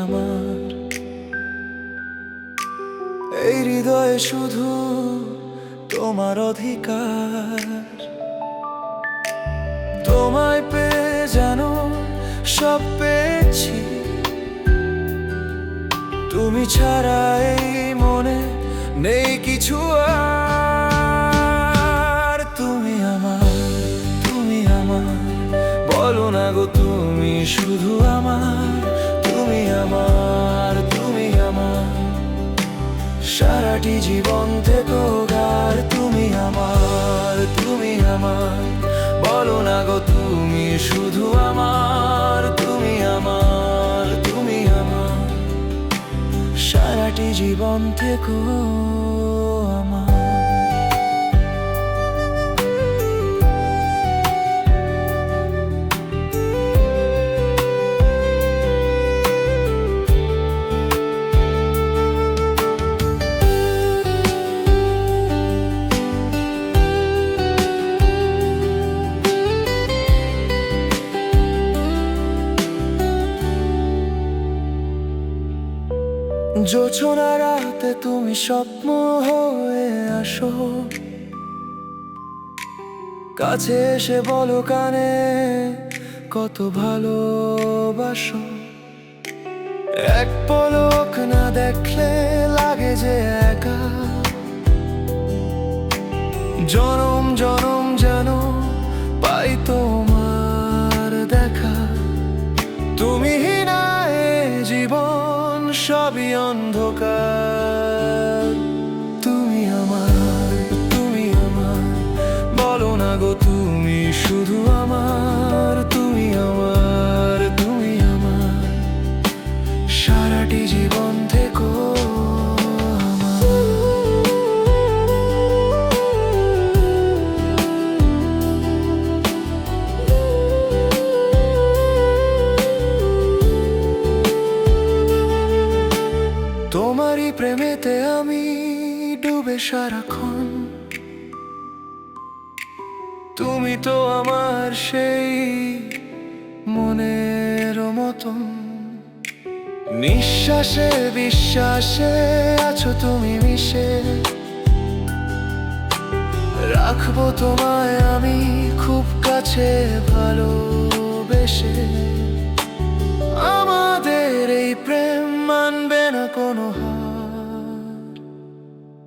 আমার। এই হৃদয়ে শুধু তোমার অধিকার। তোমায় পেয়ে যেন সব পেয়েছি, তুমি ছাড়া এই মনে নেই কিছু আর। তুমি আমার, বলো না গো তুমি শুধু আমার। তুমি আমার, সারাটি জীবন থেকো গার। তুমি আমার, বলো না গো তুমি শুধু আমার। তুমি আমার, সারাটি জীবন থেকো আমার। জোছনা রাতে তুমি স্বপ্ন হয়ে আসো, কাছে এসে বলো কানে কত ভালোবাসো। এক পলক না দেখলে লাগে যে একা, জনম জনম যেন পাই তোমার দেখা। তুমি না এ জীবন সবই অন্ধকার। তুমি আমার, বলো না গো তুমি শুধু আমার। তুমি আমার, সারাটি জীবন থেকো আমার। তোমারই প্রেমেতে আমি ডুবে সারাক্ষণ। তুমি তো আমার সেই মনের মতন, নিঃশ্বাসে বিশ্বাসে আছো তুমি মিশে। রাখবো তোমায় আমি খুব কাছে ভালোবেসে।